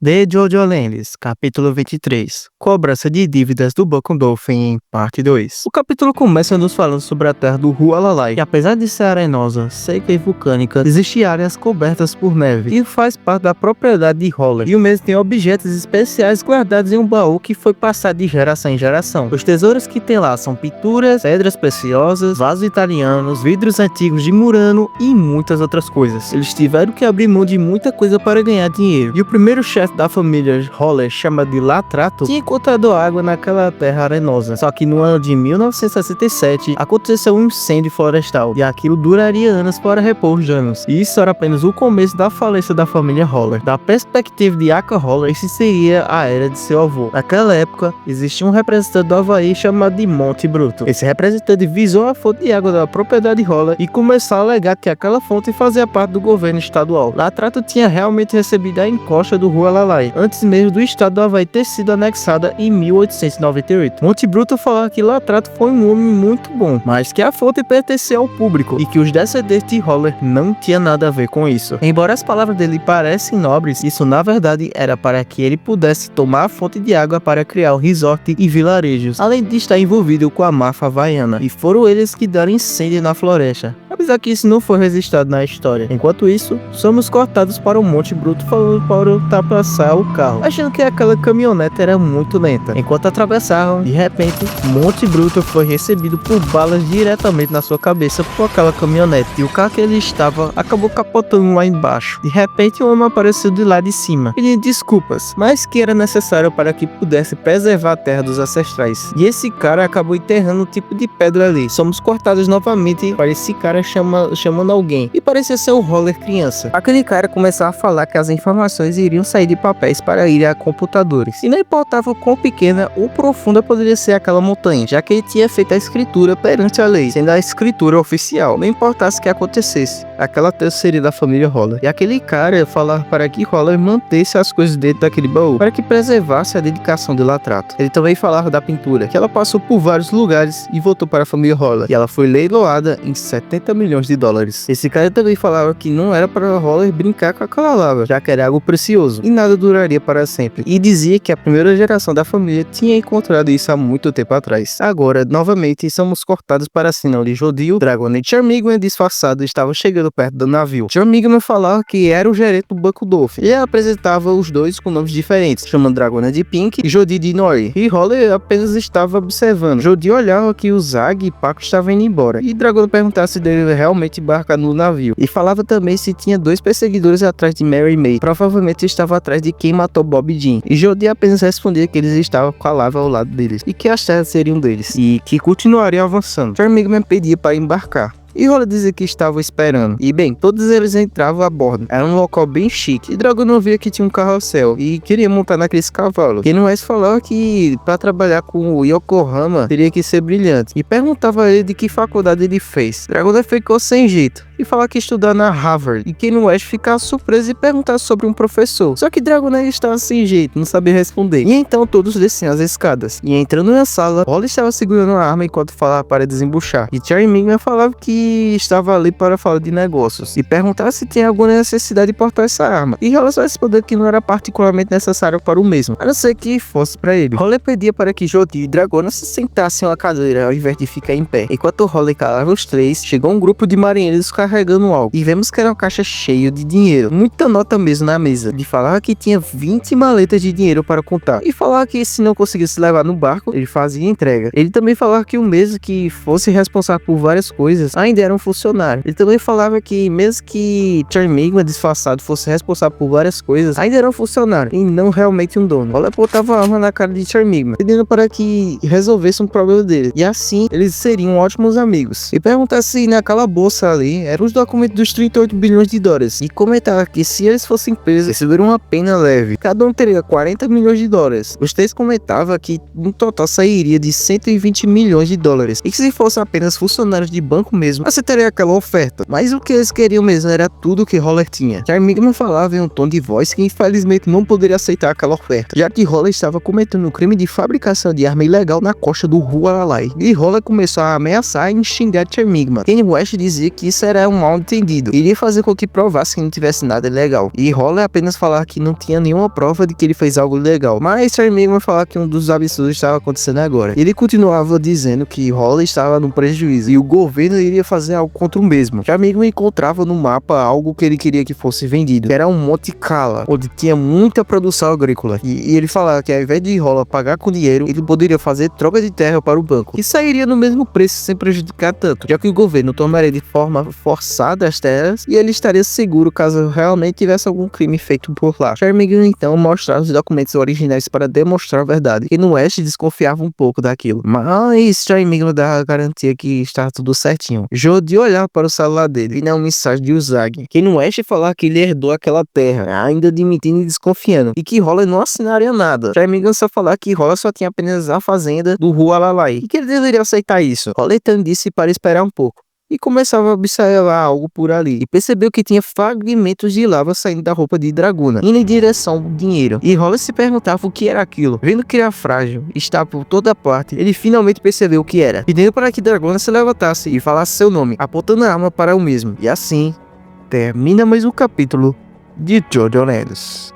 The Jojo Lands, capítulo 23. Cobrança de dívidas do Banco Dolphin, parte 2. O capítulo começa nos falando sobre a terra do Hualalai, que apesar de ser arenosa, seca e vulcânica, existem áreas cobertas por neve e faz parte da propriedade de Holler. E o mesmo tem objetos especiais guardados em um baú que foi passado de geração em geração. Os tesouros que tem lá são pinturas, pedras preciosas, vasos italianos, vidros antigos de Murano e muitas outras coisas. Eles tiveram que abrir mão de muita coisa para ganhar dinheiro. E o primeiro chefe da família Holler, chamado de Latrato, tinha encontrado água naquela terra arenosa. Só que no ano de 1967 aconteceu um incêndio florestal e aquilo duraria anos para repor os danos. E isso era apenas o começo da falência da família Holler. Da perspectiva de Aka Holler, esse seria a era de seu avô. Naquela época, existia um representante do Havaí chamado de Monte Bruto. Esse representante visou a fonte de água da propriedade Holler e começou a alegar que aquela fonte fazia parte do governo estadual. Latrato tinha realmente recebido a encosta do Hualalai antes mesmo do estado do Havaí ter sido anexada em 1898. Monte Bruto falava que Latrato foi um homem muito bom, mas que a fonte pertencia ao público e que os descendentes de Holler não tinha nada a ver com isso. Embora as palavras dele parecem nobres, isso na verdade era para que ele pudesse tomar a fonte de água para criar o resort e vilarejos, além de estar envolvido com a máfia havaiana, e foram eles que deram incêndio na floresta. Apesar que isso não foi registrado na história. Enquanto isso, somos cortados para o Monte Bruto falando para ultrapassar o carro, achando que aquela caminhonete era muito lenta. Enquanto atravessavam, de repente, Monte Bruto foi recebido por balas diretamente na sua cabeça por aquela caminhonete, e o carro que ele estava acabou capotando lá embaixo. De repente, um homem apareceu de lá de cima, pedindo desculpas, mas que era necessário para que pudesse preservar a terra dos ancestrais. E esse cara acabou enterrando um tipo de pedra ali. Somos cortados novamente para esse cara chamando alguém, e parecia ser o Holler criança. Aquele cara começou a falar que as informações iriam sair de papéis para ir a computadores, e não importava o quão pequena ou profunda poderia ser aquela montanha, já que ele tinha feito a escritura perante a lei, sendo a escritura oficial. Não importasse o que acontecesse, aquela terra seria da família Holler. E aquele cara falava para que Holler mantesse as coisas dentro daquele baú, para que preservasse a dedicação de Latrato. Ele também falava da pintura, que ela passou por vários lugares e voltou para a família Holler, e ela foi leiloada em 70 milhões de dólares. Esse cara também falava que não era para Holler brincar com aquela lava, já que era algo precioso e nada duraria para sempre, e dizia que a primeira geração da família tinha encontrado isso há muito tempo atrás. Agora, novamente, somos cortados para a cena onde Jodie, Dragon e Charmigman disfarçado estavam chegando perto do navio. Charmigman falava que era o gerente do Banco Dolphin e apresentava os dois com nomes diferentes, chamando Dragon de Pink e Jodie de Nori, e Holler apenas estava observando. Jodie olhava que o Zag e Paco estavam indo embora, e Dragon perguntava se dele realmente embarcar no navio, e falava também se tinha dois perseguidores atrás de Mary May, provavelmente estava atrás de quem matou Bob Jean, e Jodie apenas respondia que eles estavam com a lava ao lado deles, e que as terras seriam deles, e que continuariam avançando. Charmigman pedia para embarcar, e Holler dizia que estava esperando. E bem, todos eles entravam a bordo. Era um local bem chique. E Dragon não via que tinha um carrossel e queria montar naqueles cavalos. Quem não mais falava que para trabalhar com o Yokohama teria que ser brilhante. E perguntava a ele de que faculdade ele fez. Dragon ficou sem jeito e falava que estudar na Harvard. E quem não ficava surpreso e perguntar sobre um professor. Só que Dragon estava sem jeito, não sabia responder. E então todos desciam as escadas. E entrando na sala, Holler estava segurando a arma enquanto falava para desembuchar. E Charmigman falava que estava ali para falar de negócios e perguntava se tinha alguma necessidade de portar essa arma. E Holler só respondeu que não era particularmente necessário para o mesmo, a não ser que fosse para ele. Holler pedia para que Jodie e Dragon se sentassem em uma cadeira ao invés de ficar em pé. Enquanto Holler calava os três, chegou um grupo de marinheiros carregando algo, e vemos que era uma caixa cheia de dinheiro, muita nota mesmo na mesa. Ele falava que tinha 20 maletas de dinheiro para contar, e falava que se não conseguisse levar no barco, ele fazia entrega. Ele também falava que o mesmo que fosse responsável por várias coisas ainda era um funcionário. Ele também falava que mesmo que Charmigman disfarçado fosse responsável por várias coisas, ainda era um funcionário e não realmente um dono. Holler botava a arma na cara de Charmigman, pedindo para que resolvesse um problema dele, e assim eles seriam ótimos amigos. E perguntava se naquela bolsa ali eram os documentos dos 38 bilhões de dólares, e comentava que se eles fossem presos, receberam uma pena leve. Cada um teria 40 milhões de dólares. Os três comentavam que no total sairia de 120 milhões de dólares, e que se fossem apenas funcionários de banco mesmo, mesmo aceitaria aquela oferta, mas o que eles queriam mesmo era tudo que Holler tinha. Charlie Migman falava em um tom de voz que infelizmente não poderia aceitar aquela oferta, já que Holler estava cometendo um crime de fabricação de arma ilegal na costa do Hualalai. E Holler começou a ameaçar e xingar Charlie Migman. Kanye West dizia que isso era um mal entendido, iria fazer com que provasse que não tivesse nada ilegal, e Holler apenas falar que não tinha nenhuma prova de que ele fez algo ilegal, mas Charlie Migman falar que um dos absurdos estava acontecendo agora. Ele continuava dizendo que Holler estava no prejuízo e o governo iria fazer algo contra o mesmo. Charlie Migman encontrava no mapa algo que ele queria que fosse vendido, que era um Monte Cala, onde tinha muita produção agrícola, e ele falava que ao invés de Holler pagar com dinheiro, ele poderia fazer troca de terra para o banco, que sairia no mesmo preço sem prejudicar tanto, já que o governo tomaria de forma forçada as terras e ele estaria seguro caso realmente tivesse algum crime feito por lá. Charlie Migman então mostrava os documentos originais para demonstrar a verdade, e no West desconfiava um pouco daquilo, mas Charlie Migman dava a garantia que estava tudo certinho. Jody olhava para o celular dele e na mensagem de Usagi, que no West falar que ele herdou aquela terra, ainda admitindo e desconfiando, e que Holler não assinaria nada. Charlie Migman só falar que Holler só tinha apenas a fazenda do Hualalai e que ele deveria aceitar isso. Holler então disse para esperar um pouco, e começava a observar algo por ali, e percebeu que tinha fragmentos de lava saindo da roupa de Draguna, indo em direção ao dinheiro, e Holler se perguntava o que era aquilo. Vendo que era frágil, estava por toda parte, ele finalmente percebeu o que era, pedindo para que Draguna se levantasse e falasse seu nome, apontando a arma para o mesmo. E assim, termina mais um capítulo de Jojo Lendos.